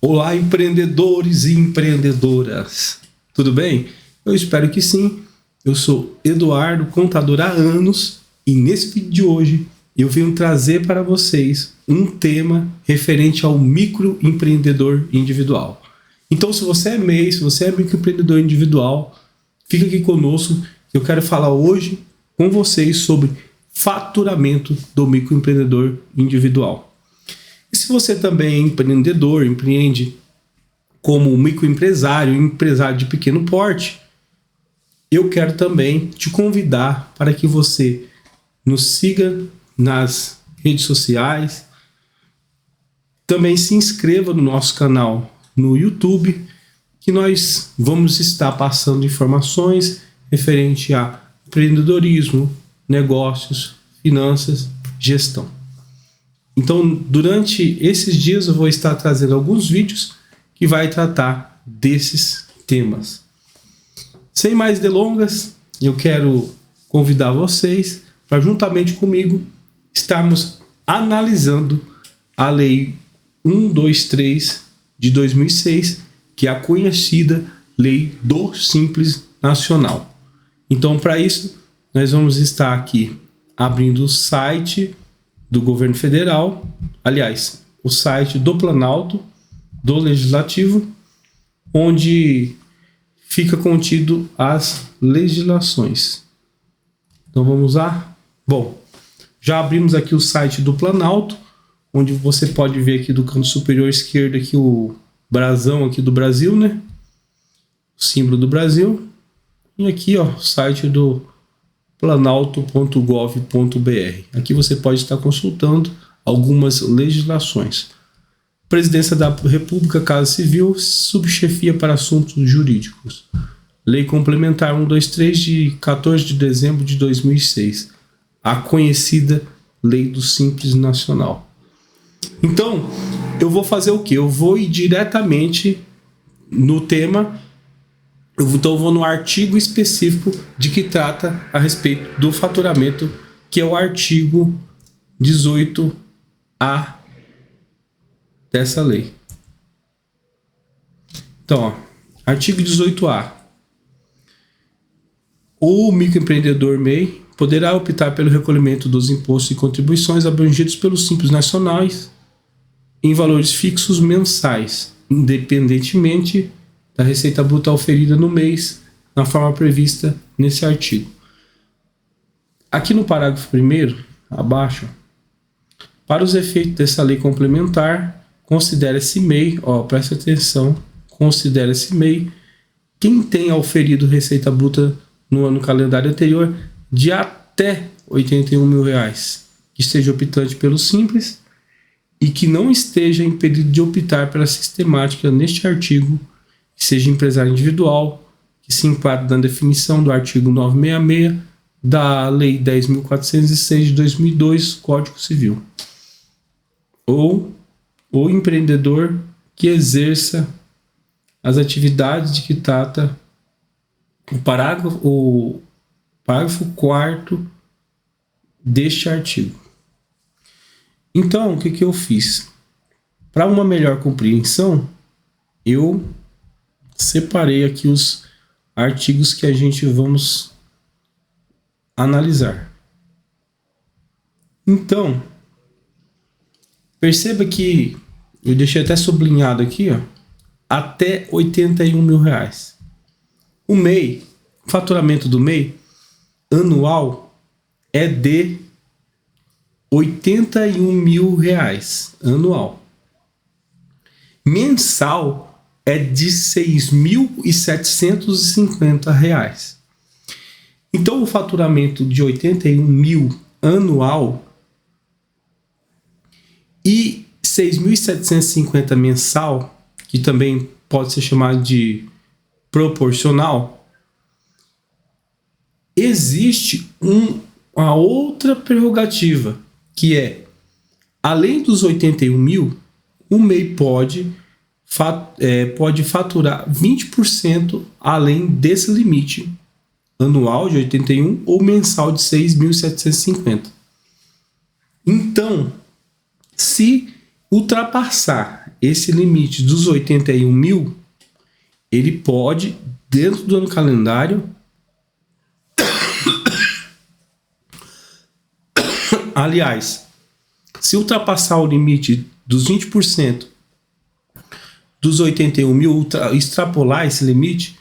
Olá, empreendedores e empreendedoras, tudo bem? Eu espero que sim. Eu sou Eduardo, contador há anos, e nesse vídeo de hoje eu venho trazer para vocês um tema referente ao microempreendedor individual. Então, se você é MEI, se você é microempreendedor individual, fica aqui conosco. Eu quero falar hoje com vocês sobre faturamento do microempreendedor individual. E se você também é empreendedor, empreende como microempresário, empresário de pequeno porte, eu quero também te convidar para que você nos siga nas redes sociais, também se inscreva no nosso canal no YouTube, que nós vamos estar passando informações referente a empreendedorismo, negócios, finanças, gestão. Então, durante esses dias eu vou estar trazendo alguns vídeos que vai tratar desses temas. Sem mais delongas, eu quero convidar vocês para, juntamente comigo, estarmos analisando a Lei 123 de 2006, que é a conhecida Lei do Simples Nacional. Então, para isso, nós vamos estar aqui abrindo o site do governo federal, aliás, o site do Planalto, do Legislativo, onde fica contido as legislações. Então vamos lá? Bom, já abrimos aqui o site do Planalto, onde você pode ver aqui do canto superior esquerdo aqui o brasão aqui do Brasil, né? O símbolo do Brasil. E aqui, ó, o site do planalto.gov.br. Aqui você pode estar consultando algumas legislações. Presidência da República, Casa Civil, Subchefia para Assuntos Jurídicos. Lei Complementar 123 de 14 de dezembro de 2006. A conhecida Lei do Simples Nacional. Então, eu vou fazer o quê? Eu vou ir diretamente no tema. Então eu vou no artigo específico de que trata a respeito do faturamento, que é o artigo 18A dessa lei. Então, ó, artigo 18A. O microempreendedor MEI poderá optar pelo recolhimento dos impostos e contribuições abrangidos pelos Simples Nacionais em valores fixos mensais, independentemente da receita bruta oferida no mês, na forma prevista nesse artigo. Aqui no parágrafo 1º, abaixo, para os efeitos dessa lei complementar, considera-se MEI, presta atenção, considera-se MEI quem tenha oferido receita bruta no ano calendário anterior de até R$81 mil, que esteja optante pelo Simples e que não esteja impedido de optar pela sistemática neste artigo, que seja empresário individual, que se enquadra na definição do artigo 966 da Lei 10.406 de 2002, Código Civil. Ou o empreendedor que exerça as atividades de que trata o parágrafo 4º deste artigo. Então, o que eu fiz? Para uma melhor compreensão, eu separei aqui os artigos que a gente vamos analisar. Então, perceba que eu deixei até sublinhado aqui, ó, até R$81 mil. O MEI, o faturamento do MEI anual é de R$81 mil anual. Mensal é de R$6.750. Então, o faturamento de R$81 mil anual e R$6.750 mensal, que também pode ser chamado de proporcional, existe uma outra prerrogativa, que é, além dos 81 mil, o MEI pode faturar 20% além desse limite anual de 81 ou mensal de 6.750. Então, se ultrapassar esse limite dos 81 mil, ele pode, dentro do ano calendário, aliás, se ultrapassar o limite dos 20% dos 81 mil, extrapolar esse limite,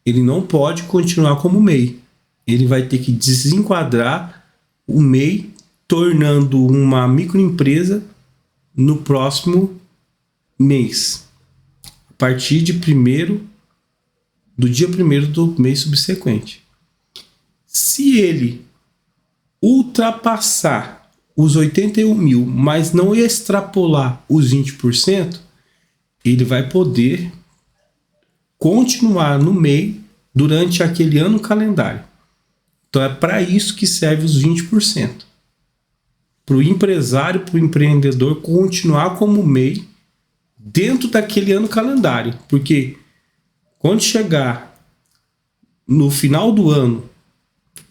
ele não pode continuar como MEI. Ele vai ter que desenquadrar o MEI, tornando uma microempresa no próximo mês, a partir do dia 1º do mês subsequente. Se ele ultrapassar os 81 mil, mas não extrapolar os 20%, ele vai poder continuar no MEI durante aquele ano calendário. Então é para isso que serve os 20%. Para o empresário, para o empreendedor continuar como MEI dentro daquele ano calendário. Porque quando chegar no final do ano,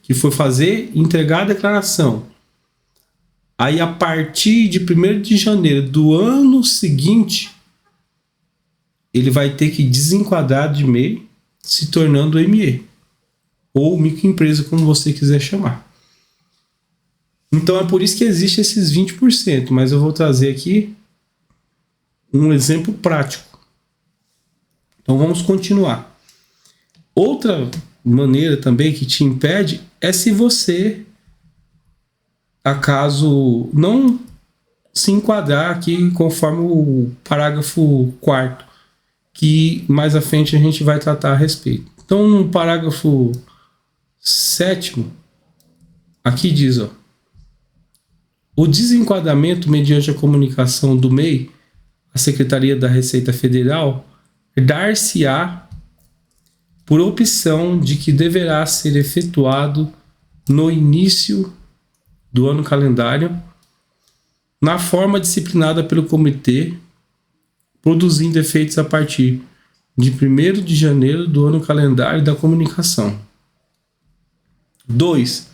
que for entregar a declaração, aí a partir de 1º de janeiro do ano seguinte, ele vai ter que desenquadrar de MEI, se tornando ME, ou microempresa, como você quiser chamar. Então é por isso que existe esses 20%, mas eu vou trazer aqui um exemplo prático. Então vamos continuar. Outra maneira também que te impede é se você, acaso não se enquadrar aqui conforme o parágrafo 4º, que mais à frente a gente vai tratar a respeito. Então no parágrafo 7º, aqui diz, o desenquadramento mediante a comunicação do MEI à Secretaria da Receita Federal dar-se-á por opção de que deverá ser efetuado no início do ano calendário, na forma disciplinada pelo comitê, produzindo efeitos a partir de 1º de janeiro do ano calendário da comunicação. 2.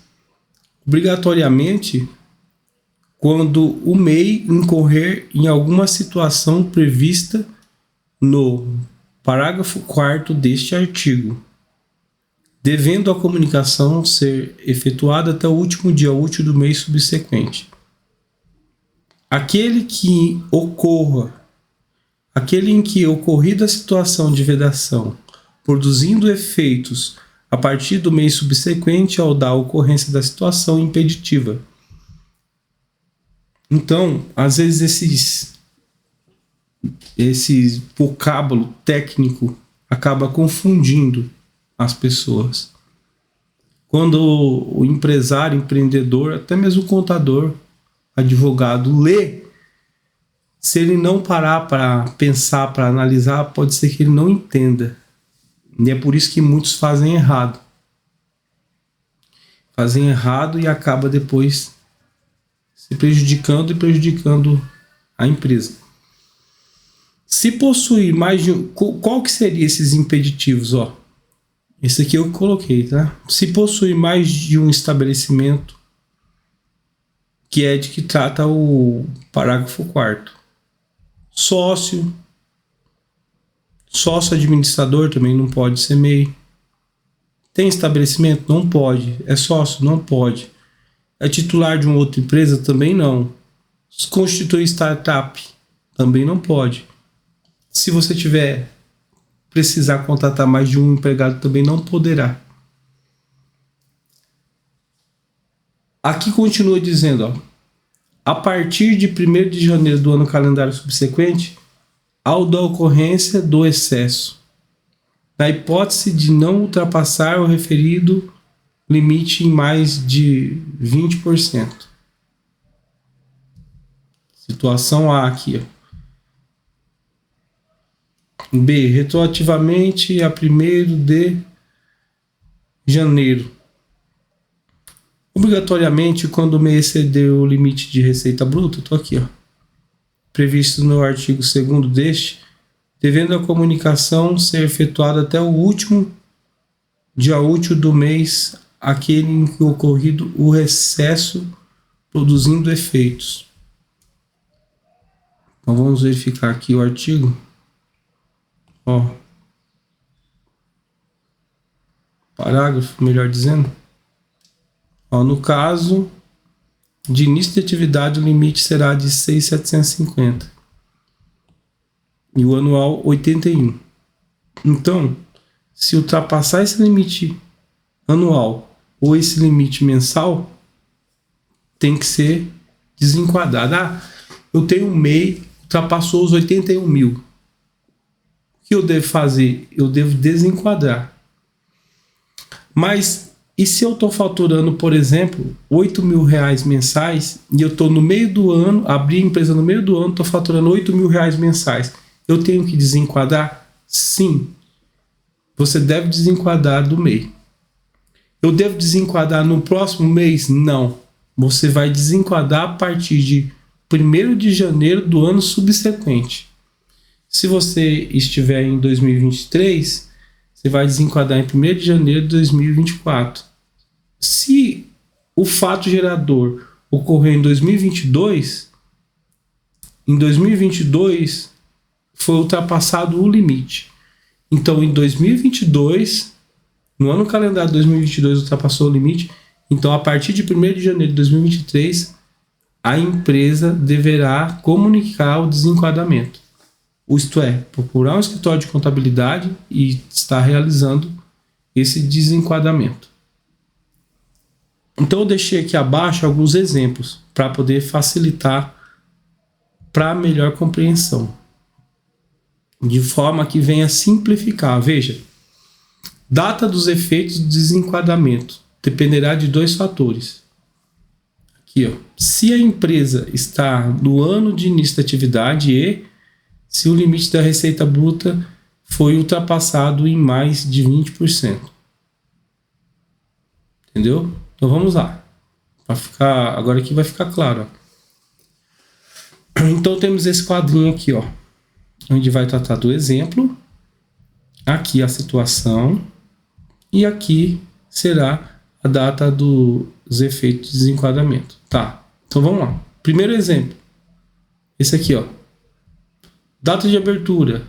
Obrigatoriamente, quando o MEI incorrer em alguma situação prevista no parágrafo 4º deste artigo, devendo a comunicação ser efetuada até o último dia útil do mês subsequente. Aquele em que ocorrida a situação de vedação, produzindo efeitos a partir do mês subsequente ao da ocorrência da situação impeditiva. Então, às vezes esse vocábulo técnico acaba confundindo as pessoas. Quando o empresário, empreendedor, até mesmo o contador, advogado, lê, se ele não parar para pensar, para analisar, pode ser que ele não entenda. E é por isso que muitos fazem errado. Fazem errado e acaba depois se prejudicando e prejudicando a empresa. Se possuir mais de um... Qual que seria esses impeditivos? Esse aqui eu coloquei, tá? Se possuir mais de um estabelecimento, que é de que trata o parágrafo 4º. Sócio administrador também não pode ser MEI. Tem estabelecimento? Não pode. É sócio? Não pode. É titular de uma outra empresa? Também não. Constituir startup? Também não pode. Se você precisar contratar mais de um empregado, também não poderá. Aqui continua dizendo, a partir de 1º de janeiro do ano calendário subsequente, ao da ocorrência do excesso, na hipótese de não ultrapassar o referido limite em mais de 20%. Situação A aqui, B, retroativamente a 1º de janeiro. Obrigatoriamente, quando o MEI exceder o limite de receita bruta, estou aqui, previsto no artigo 2º deste, devendo a comunicação ser efetuada até o último dia útil do mês, aquele em que ocorrido o recesso, produzindo efeitos. Então vamos verificar aqui o artigo. Ó. Parágrafo, melhor dizendo. Ó, no caso de início de atividade, o limite será de 6.750. E o anual, 81. Então, se ultrapassar esse limite anual ou esse limite mensal, tem que ser desenquadrado. Ah, eu tenho um MEI, ultrapassou os 81 mil. O que eu devo fazer? Eu devo desenquadrar. Mas e se eu estou faturando, por exemplo, R$8.000 mensais e eu estou no meio do ano, abri a empresa no meio do ano, estou faturando R$8.000 mensais, eu tenho que desenquadrar? Sim. Você deve desenquadrar do MEI. Eu devo desenquadrar no próximo mês? Não. Você vai desenquadrar a partir de 1º de janeiro do ano subsequente. Se você estiver em 2023, você vai desenquadrar em 1º de janeiro de 2024. Se o fato gerador ocorreu em 2022, foi ultrapassado o limite. Então, em 2022, no ano calendário de 2022 ultrapassou o limite. Então, a partir de 1º de janeiro de 2023, a empresa deverá comunicar o desenquadramento. Isto é, procurar um escritório de contabilidade e estar realizando esse desenquadramento. Então eu deixei aqui abaixo alguns exemplos para poder facilitar para melhor compreensão, de forma que venha simplificar. Veja, data dos efeitos do desenquadramento dependerá de 2 fatores. Aqui, ó, se a empresa está no ano de início da atividade e se o limite da receita bruta foi ultrapassado em mais de 20%. Entendeu? Então vamos lá. Agora aqui vai ficar claro. Ó. Então temos esse quadrinho aqui, ó, onde vai tratar do exemplo. Aqui a situação. E aqui será a data dos efeitos de desenquadramento. Tá, então vamos lá. Primeiro exemplo. Esse aqui, ó. Data de abertura,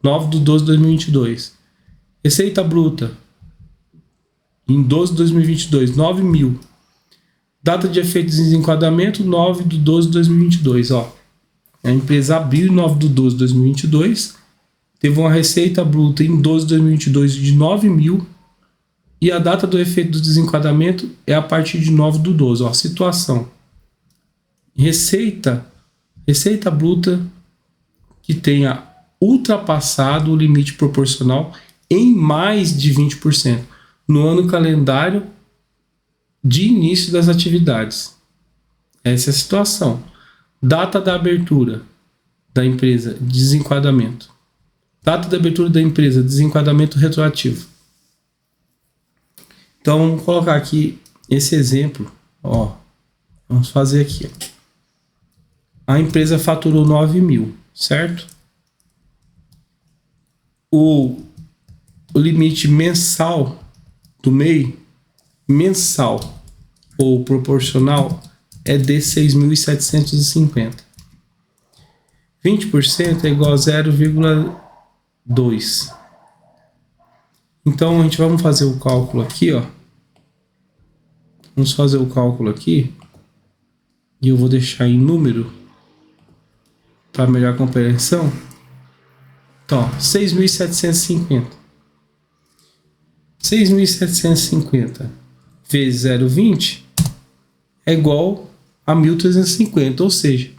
9/12/2022. Receita bruta, em 12/2022, 9.000. Data de efeito de desenquadramento, 9/12/2022. Ó, a empresa abriu em 9/12/2022, teve uma receita bruta em 12/2022 de 9.000 e a data do efeito do desenquadramento é a partir de 9/12. Ó, situação. Receita bruta que tenha ultrapassado o limite proporcional em mais de 20% no ano calendário de início das atividades. Essa é a situação. Data da abertura da empresa, desenquadramento. Data da abertura da empresa, desenquadramento retroativo. Então, vamos colocar aqui esse exemplo. Ó, vamos fazer aqui. A empresa faturou 9.000, certo? O limite mensal do MEI, mensal ou proporcional, é de 6.750. 20% é igual a 0,2. Então, a gente vai fazer o cálculo aqui, ó. Vamos fazer o cálculo aqui. E eu vou deixar em número para melhor compreensão. Então, 6.750. 6.750 vezes 0,20 é igual a 1.350. Ou seja,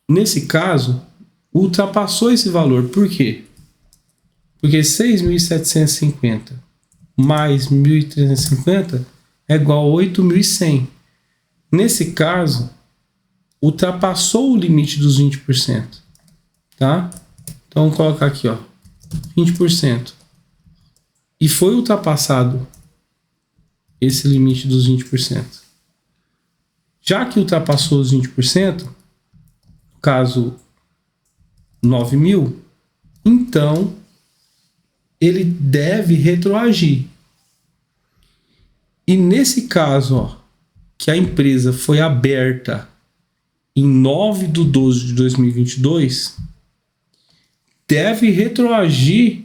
nesse caso, ultrapassou esse valor. Por quê? Porque 6.750 mais 1.350 é igual a 8.100. Nesse caso, ultrapassou o limite dos 20%. Tá? Então, vamos colocar aqui, ó, 20%. E foi ultrapassado esse limite dos 20%. Já que ultrapassou os 20%, no caso 9.000, então ele deve retroagir. E nesse caso, ó, que a empresa foi aberta em 9 de 12 de 2022, deve retroagir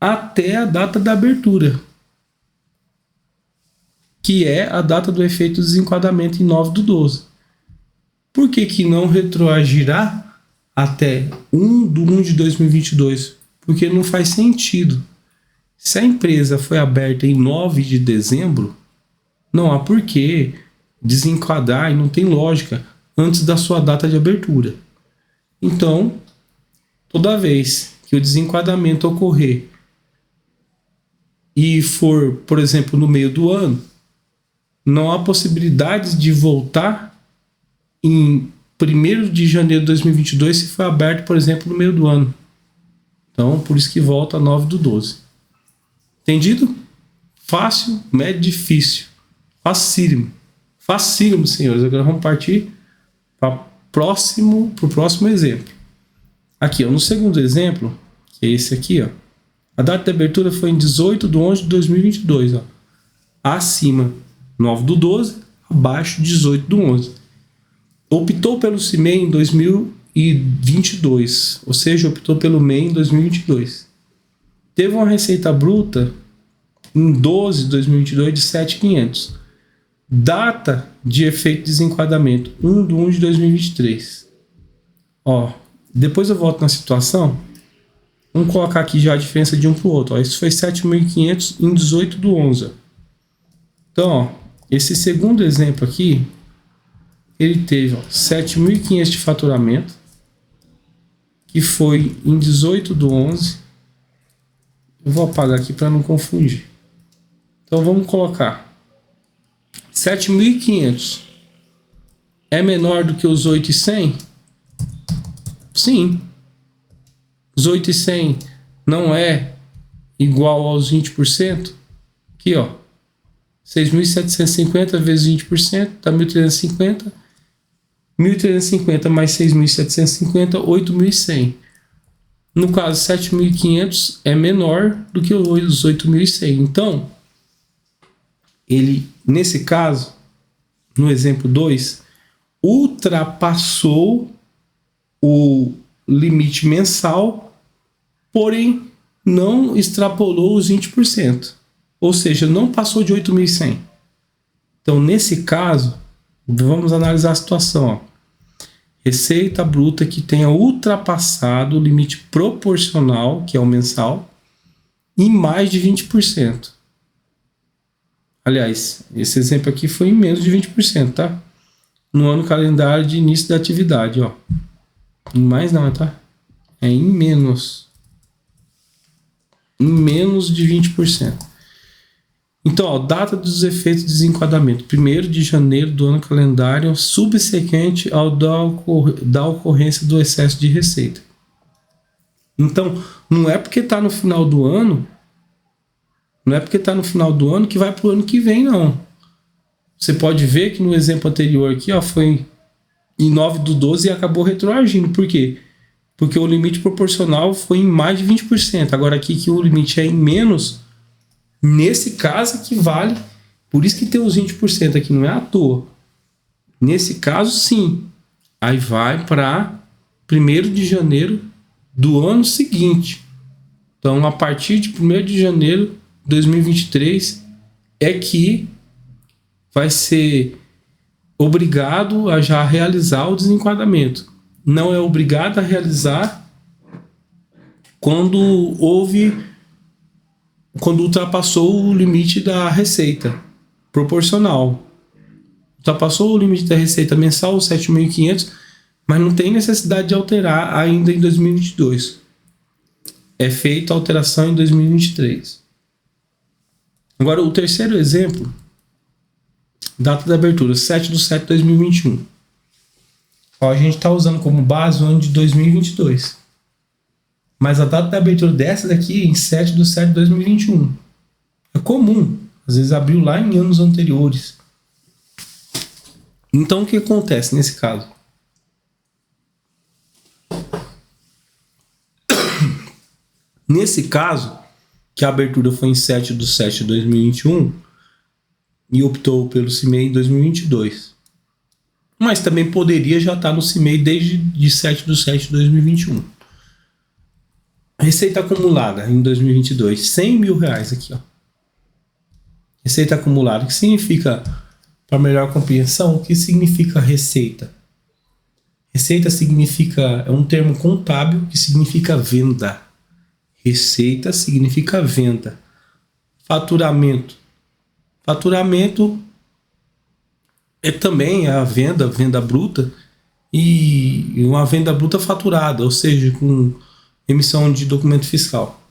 até a data da abertura, que é a data do efeito de desenquadramento em 9 de 12. Por que não retroagirá até 1 de 1 de 2022? Porque não faz sentido. Se a empresa foi aberta em 9 de dezembro, não há por que desenquadrar, e não tem lógica, antes da sua data de abertura. Então, toda vez que o desenquadramento ocorrer e for, por exemplo, no meio do ano, não há possibilidade de voltar em 1º de janeiro de 2022 se for aberto, por exemplo, no meio do ano. Então, por isso que volta a 9 do 12. Entendido? Fácil, médio, difícil. Facílimo. Facílimo, senhores. Agora vamos partir para o próximo exemplo. Aqui, ó, no segundo exemplo, que é esse aqui, ó, a data de abertura foi em 18 de 11 de 2022. Ó. Acima, 9 do 12, abaixo, 18 do 11. Optou pelo CIMEI em 2022, ou seja, optou pelo MEI em 2022. Teve uma receita bruta em 12 de 2022 de 7.500. Data de efeito de desenquadramento 1 de 1 de 2023. Ó, depois eu volto na situação. Vamos colocar aqui já a diferença de um para o outro. Ó, isso foi 7.500 em 18 do 11. Então, ó, esse segundo exemplo aqui, ele teve 7.500 de faturamento, que foi em 18 do 11. Eu vou apagar aqui para não confundir. Então vamos colocar 7.500 é menor do que os 8.100? Sim. Os 8.100 não é igual aos 20%? Aqui, ó. 6.750 vezes 20% dá 1.350. 1.350 mais 6.750, 8.100. No caso, 7.500 é menor do que os 8.100. Então, ele, nesse caso, no exemplo 2, ultrapassou o limite mensal, porém não extrapolou os 20%. Ou seja, não passou de 8.100. Então, nesse caso, vamos analisar a situação. Ó. Receita bruta que tenha ultrapassado o limite proporcional, que é o mensal, em mais de 20%. Aliás, esse exemplo aqui foi em menos de 20%, tá? No ano calendário de início da atividade, ó. Em mais não, tá? É em menos. Em menos de 20%. Então, ó, data dos efeitos de desenquadramento. 1º de janeiro do ano calendário subsequente ao da ocorrência do excesso de receita. Então, não é porque está no final do ano, que vai para o ano que vem, não. Você pode ver que no exemplo anterior aqui, ó, foi em 9 do 12 e acabou retroagindo. Por quê? Porque o limite proporcional foi em mais de 20%. Agora aqui que o limite é em menos, nesse caso aqui vale. Por isso que tem os 20% aqui, não é à toa. Nesse caso, sim. Aí vai para 1º de janeiro do ano seguinte. Então, a partir de 1º de janeiro de 2023 é que vai ser obrigado a já realizar o desenquadramento. Não é obrigado a realizar quando ultrapassou o limite da receita proporcional. Ultrapassou o limite da receita mensal, 7.500, mas não tem necessidade de alterar ainda em 2022. É feita a alteração em 2023. Agora, o terceiro exemplo, data de abertura, 7 de 7 de 2021. Ó, a gente está usando como base o ano de 2022. Mas a data de abertura dessa daqui é em 7 de 7 de 2021. É comum. Às vezes abriu lá em anos anteriores. Então, o que acontece nesse caso? Nesse caso, que a abertura foi em 7 de 7 de 2021 e optou pelo CIMEI em 2022. mas também poderia já estar no CIMEI desde de 7/7/2021. Receita acumulada em 2022, R$100 mil aqui, ó. Receita acumulada, o que significa, para melhor compreensão, o que significa receita? Receita significa, é um termo contábil que significa venda. Receita significa venda. Faturamento. Faturamento é também a venda bruta, e uma venda bruta faturada, ou seja, com emissão de documento fiscal.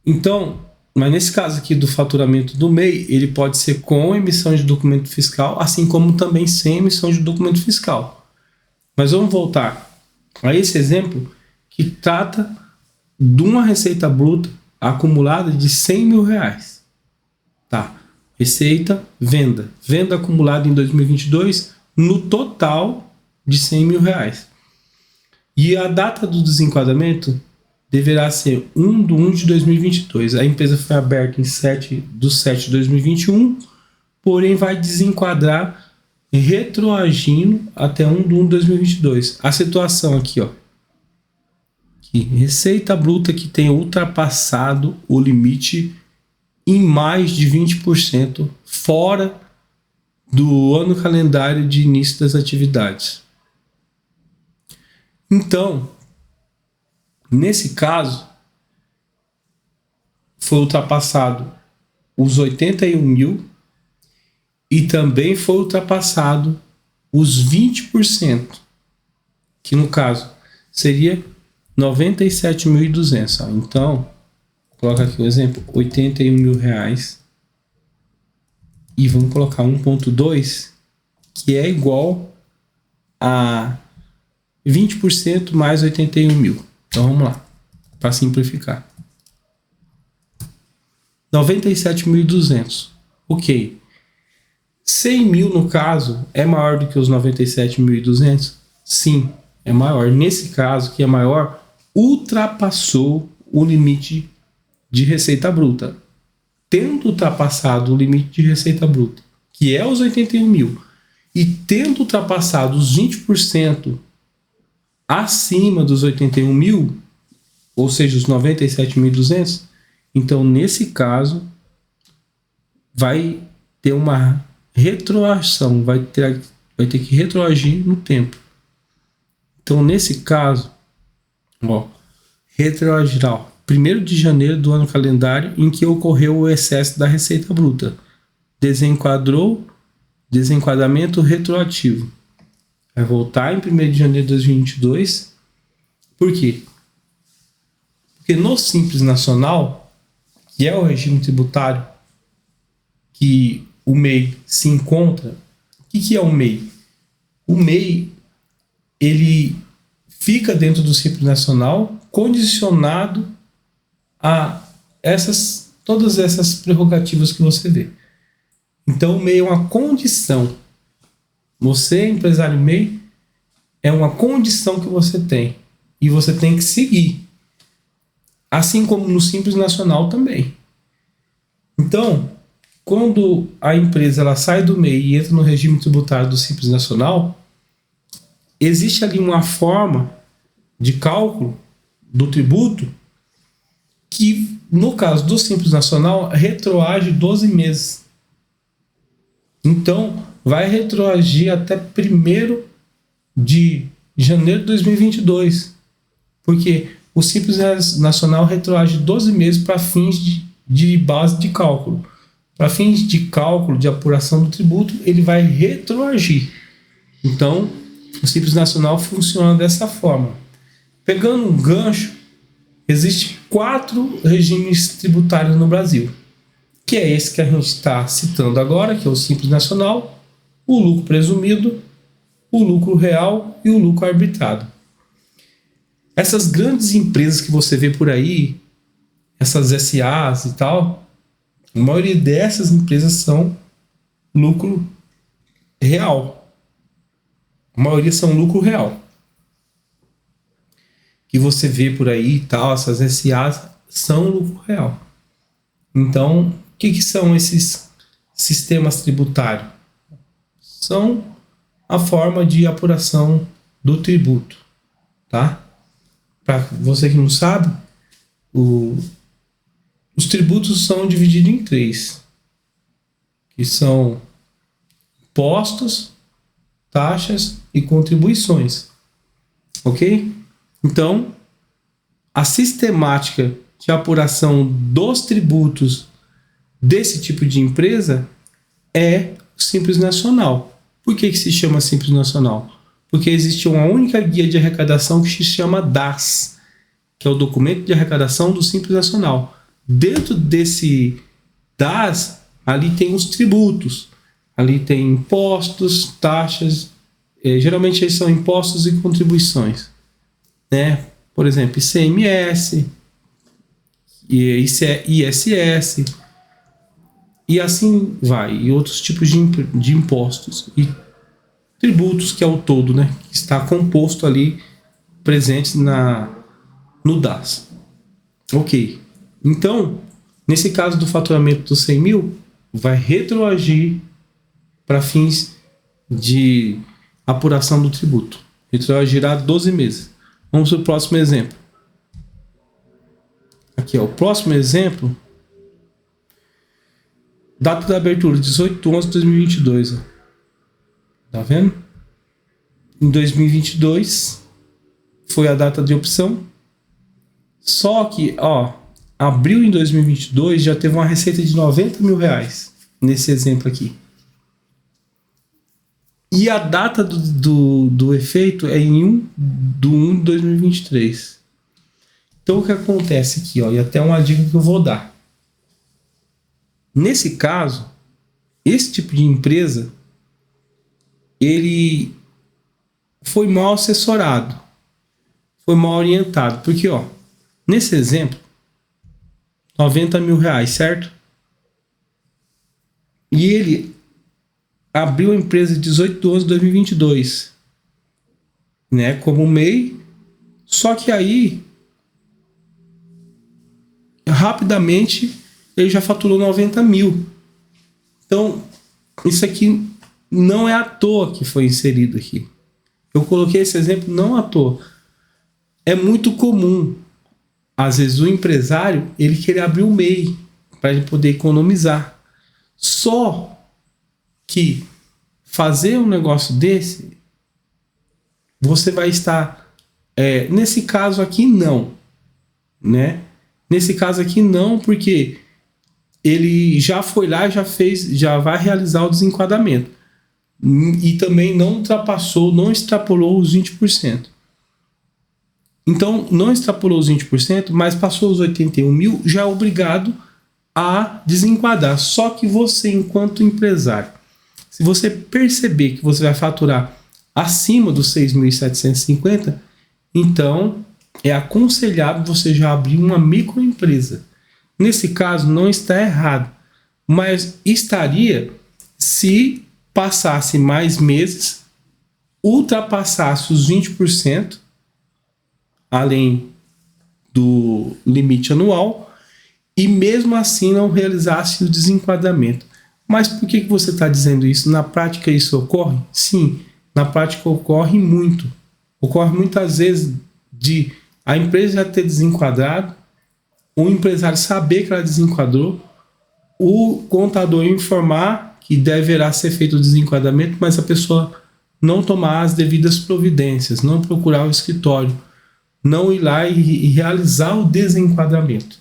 Então, mas nesse caso aqui do faturamento do MEI, ele pode ser com emissão de documento fiscal, assim como também sem emissão de documento fiscal. Mas vamos voltar a esse exemplo que trata de uma receita bruta acumulada de R$100 mil. Tá? Receita, venda. Venda acumulada em 2022 no total de R$100 mil. E a data do desenquadramento deverá ser 1/1/2022. A empresa foi aberta em 7/7/2021, porém vai desenquadrar retroagindo até 1/1/2022. A situação aqui, ó. Que receita bruta que tenha ultrapassado o limite em mais de 20% fora do ano calendário de início das atividades. Então, nesse caso, foi ultrapassado os 81 mil e também foi ultrapassado os 20%, que no caso seria 97.200. Então, coloca aqui o exemplo, R$81 mil e vamos colocar 1,2, que é igual a 20% mais 81 mil. Então vamos lá, para simplificar. 97.200. Ok. 100 mil, no caso, é maior do que os 97.200? Sim, é maior. Nesse caso, que é maior, ultrapassou o limite de receita bruta. Tendo ultrapassado o limite de receita bruta, que é os 81 mil, e tendo ultrapassado os 20% acima dos 81 mil, ou seja, os 97.200, então nesse caso vai ter uma retroação, vai ter que retroagir no tempo. Então nesse caso, ó, retroagirá 1º de janeiro do ano calendário em que ocorreu o excesso da receita bruta. Desenquadramento retroativo. Vai voltar em 1º de janeiro de 2022. Por quê? Porque no Simples Nacional, que é o regime tributário que o MEI se encontra, o que é o MEI? O MEI, ele fica dentro do Simples Nacional condicionado a todas essas prerrogativas que você vê. Então, o MEI é uma condição. Você, empresário MEI, é uma condição que você tem. E você tem que seguir. Assim como no Simples Nacional também. Então, quando a empresa ela sai do MEI e entra no regime tributário do Simples Nacional, existe ali uma forma de cálculo do tributo que, no caso do Simples Nacional, retroage 12 meses. Então, vai retroagir até 1º de janeiro de 2022. Porque o Simples Nacional retroage 12 meses para fins de base de cálculo. Para fins de cálculo, de apuração do tributo, ele vai retroagir. Então, o Simples Nacional funciona dessa forma. Pegando um gancho, existem 4 regimes tributários no Brasil, que é esse que a gente está citando agora, que é o Simples Nacional, o lucro presumido, o lucro real e o lucro arbitrado. Essas grandes empresas que você vê por aí, essas SAs e tal, a maioria dessas empresas são lucro real. A maioria são lucro real. Que você vê por aí e tal, essas SAs são lucro real. Então, o que são esses sistemas tributários? São a forma de apuração do tributo, tá? Para você que não sabe, os tributos são divididos em 3, que são impostos, taxas e contribuições, ok? Então, a sistemática de apuração dos tributos desse tipo de empresa é o Simples Nacional. Por que se chama Simples Nacional? Porque existe uma única guia de arrecadação que se chama DAS, que é o documento de arrecadação do Simples Nacional. Dentro desse DAS, ali tem os tributos, ali tem impostos, taxas, geralmente eles são impostos e contribuições, né? Por exemplo, ICMS, ISS, e assim vai, e outros tipos de impostos e tributos, que é o todo, né? Que está composto ali, presente no DAS. Ok. Então, nesse caso do faturamento dos 100 mil, vai retroagir para fins de apuração do tributo. Retroagirá 12 meses. Vamos para o próximo exemplo. Aqui, ó, o próximo exemplo, data da abertura, 18/11/2022. Tá vendo? Em 2022 foi a data de opção. Só que, ó, abril em 2022 já teve uma receita de 90 mil reais nesse exemplo aqui. E a data do efeito é em 1/1 de 2023. Então o que acontece aqui, ó, e até uma dica que eu vou dar. Nesse caso, esse tipo de empresa, ele foi mal assessorado, foi mal orientado, porque, ó, nesse exemplo, 90 mil reais, certo? E ele abriu a empresa 18/12/2022, né, como MEI, só que aí, rapidamente, ele já faturou 90 mil. Então, isso aqui não é à toa que foi inserido aqui. Eu coloquei esse exemplo não à toa. É muito comum, às vezes, o empresário ele querer abrir um MEI para ele poder economizar. Só que fazer um negócio desse, você vai estar... nesse caso aqui, não. Né? Nesse caso aqui, não, porque ele já foi lá, já vai realizar o desenquadramento. E também não extrapolou os 20%. Então, não extrapolou os 20%, mas passou os 81 mil, já é obrigado a desenquadrar. Só que você, enquanto empresário, se você perceber que você vai faturar acima dos 6.750, então é aconselhável você já abrir uma microempresa. Nesse caso, não está errado, mas estaria se passasse mais meses, ultrapassasse os 20%, além do limite anual, e mesmo assim não realizasse o desenquadramento. Mas por que você está dizendo isso? Na prática isso ocorre? Sim, na prática ocorre muito. Ocorre muitas vezes de a empresa já ter desenquadrado, o empresário saber que ela desenquadrou, o contador informar que deverá ser feito o desenquadramento, mas a pessoa não tomar as devidas providências, não procurar o escritório, não ir lá e realizar o desenquadramento.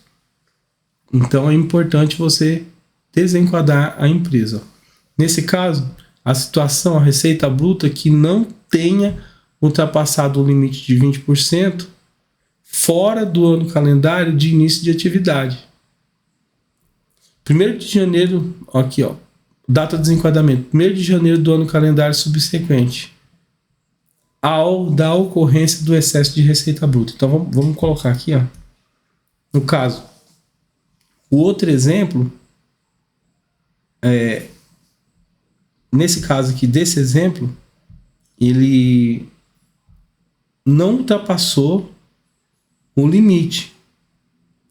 Então é importante você desenquadrar a empresa. Nesse caso, a situação, a receita bruta que não tenha ultrapassado o limite de 20% fora do ano calendário de início de atividade. 1º de janeiro, aqui ó, data de desenquadramento, 1º de janeiro do ano calendário subsequente da ocorrência do excesso de receita bruta. Então vamos colocar aqui, ó, no caso, o outro exemplo, nesse caso aqui, desse exemplo, ele não ultrapassou o limite,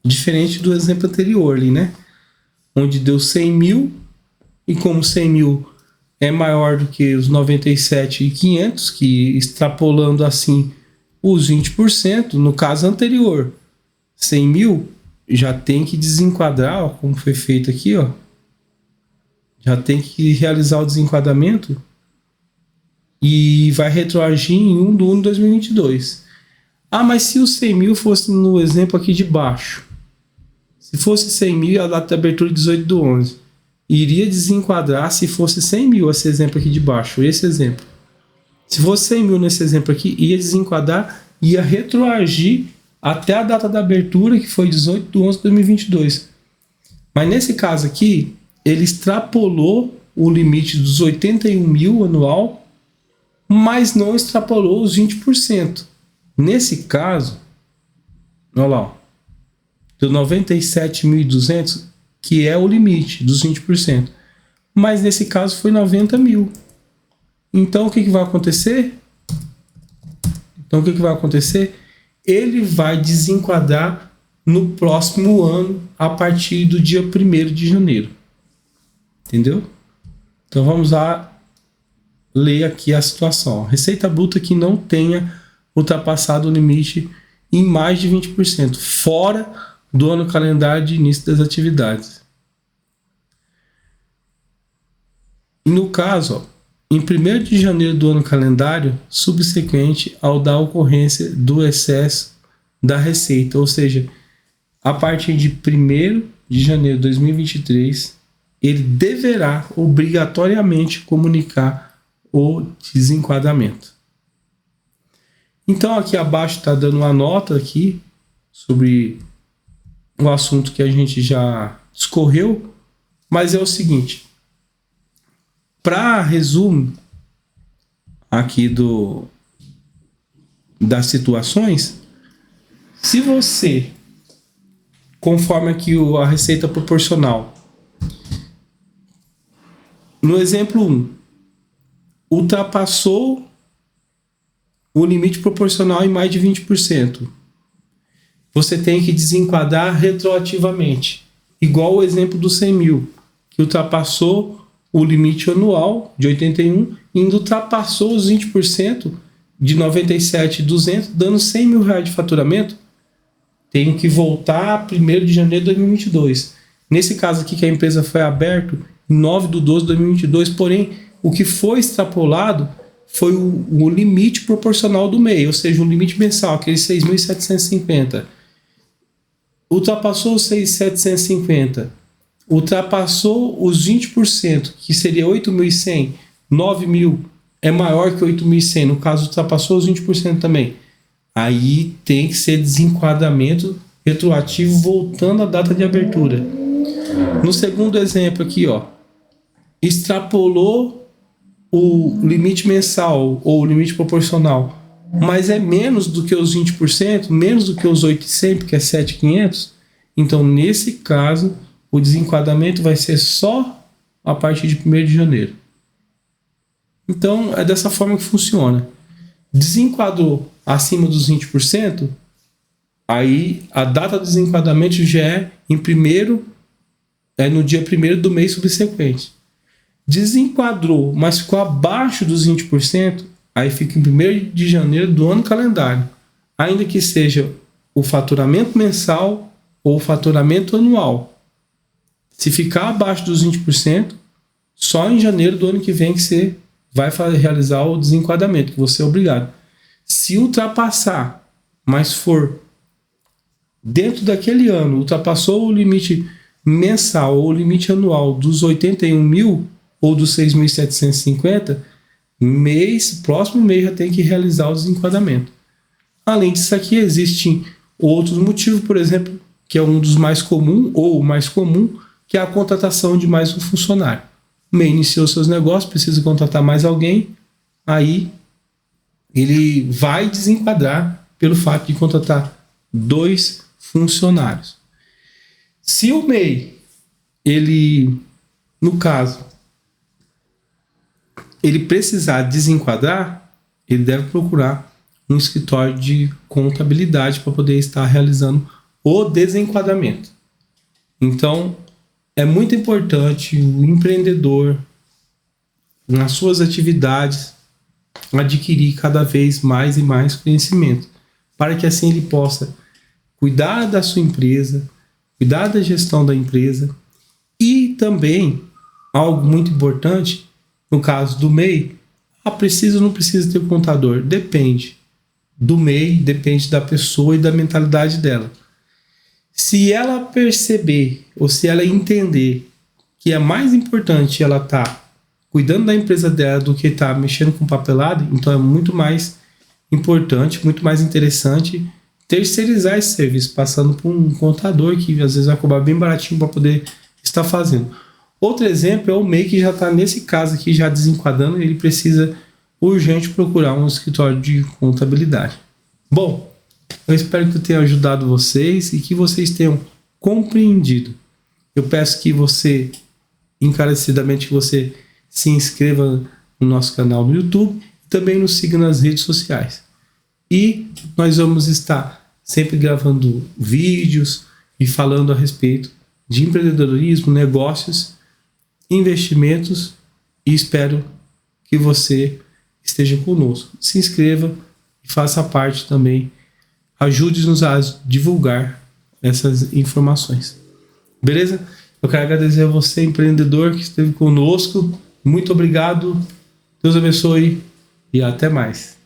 diferente do exemplo anterior ali, né? Onde deu 100 mil, e como 100 mil é maior do que os 97.500, que extrapolando assim os 20%, no caso anterior, 100 mil, já tem que desenquadrar, ó, como foi feito aqui, ó. Já tem que realizar o desenquadramento e vai retroagir em 1/1 de 2022. Ah, mas se os 100 mil fosse no exemplo aqui de baixo, se fosse 100 mil, a data de abertura 18/11, iria desenquadrar se fosse 100 mil, esse exemplo aqui de baixo, esse exemplo. Se fosse 100 mil nesse exemplo aqui, ia desenquadrar, ia retroagir até a data da abertura, que foi 18/11 de 2022. Mas nesse caso aqui, ele extrapolou o limite dos 81 mil anual, mas não extrapolou os 20%. Nesse caso, olha lá, ó, do 97.200, que é o limite dos 20%. Mas nesse caso foi 90 mil. Então o que vai acontecer? Ele vai desenquadrar no próximo ano, a partir do dia 1º de janeiro. Entendeu? Então vamos lá ler aqui a situação. Receita bruta que não tenha ultrapassado o limite em mais de 20%, fora do ano calendário de início das atividades. E no caso, ó, em 1º de janeiro do ano calendário subsequente ao da ocorrência do excesso da receita, ou seja, a partir de 1º de janeiro de 2023, ele deverá obrigatoriamente comunicar o desenquadramento. Então aqui abaixo está dando uma nota aqui sobre o assunto que a gente já discorreu, mas é o seguinte, para resumo aqui das situações, se você, conforme aqui a receita proporcional, no exemplo 1, ultrapassou o limite proporcional em mais de 20%, você tem que desenquadrar retroativamente, igual o exemplo do 100 mil, que ultrapassou o limite anual de 81 e ainda ultrapassou os 20% de 97.200, dando 100 mil reais de faturamento, tem que voltar a 1º de janeiro de 2022. Nesse caso aqui que a empresa foi aberta em 9/12 de 2022, porém o que foi extrapolado foi o limite proporcional do MEI, ou seja, o limite mensal, aquele 6.750. Ultrapassou os 6.750, ultrapassou os 20%, que seria 8.100, 9.000 é maior que 8.100, no caso ultrapassou os 20% também. Aí tem que ser desenquadramento retroativo voltando à data de abertura. No segundo exemplo aqui, ó, extrapolou o limite mensal ou o limite proporcional, mas é menos do que os 20%, menos do que os 8.100, porque é 7.500. Então, nesse caso, o desenquadramento vai ser só a partir de 1º de janeiro. Então, é dessa forma que funciona. Desenquadrou acima dos 20%, aí a data do desenquadramento já é no dia 1º do mês subsequente. Desenquadrou, mas ficou abaixo dos 20%, aí fica em 1º de janeiro do ano calendário, ainda que seja o faturamento mensal ou o faturamento anual. Se ficar abaixo dos 20%, só em janeiro do ano que vem que você vai realizar o desenquadramento, que você é obrigado. Se ultrapassar, mas for dentro daquele ano, ultrapassou o limite mensal ou o limite anual dos 81 mil ou dos 6.750, próximo mês já tem que realizar o desenquadramento. Além disso aqui, existem outros motivos, por exemplo, que é um dos mais comuns, ou o mais comum, que é a contratação de mais um funcionário. O MEI iniciou seus negócios, precisa contratar mais alguém, aí ele vai desenquadrar pelo fato de contratar 2 funcionários. Se o MEI, no caso, ele precisar desenquadrar, ele deve procurar um escritório de contabilidade para poder estar realizando o desenquadramento. Então, é muito importante o empreendedor, nas suas atividades, adquirir cada vez mais e mais conhecimento, para que assim ele possa cuidar da sua empresa, cuidar da gestão da empresa e também, algo muito importante, no caso do MEI, precisa ou não precisa ter contador? Depende do MEI, depende da pessoa e da mentalidade dela. Se ela perceber ou se ela entender que é mais importante ela estar cuidando da empresa dela do que estar mexendo com papelada, então é muito mais importante, muito mais interessante terceirizar esse serviço, passando por um contador que às vezes vai cobrar bem baratinho para poder estar fazendo. Outro exemplo é o MEI que já está nesse caso aqui, já desenquadrando, ele precisa urgente procurar um escritório de contabilidade. Bom, eu espero que eu tenha ajudado vocês e que vocês tenham compreendido. Eu peço que você, encarecidamente, que você se inscreva no nosso canal no YouTube e também nos siga nas redes sociais. E nós vamos estar sempre gravando vídeos e falando a respeito de empreendedorismo, negócios, investimentos, e espero que você esteja conosco. Se inscreva e faça parte também. Ajude-nos a divulgar essas informações. Beleza? Eu quero agradecer a você, empreendedor, que esteve conosco. Muito obrigado. Deus abençoe e até mais.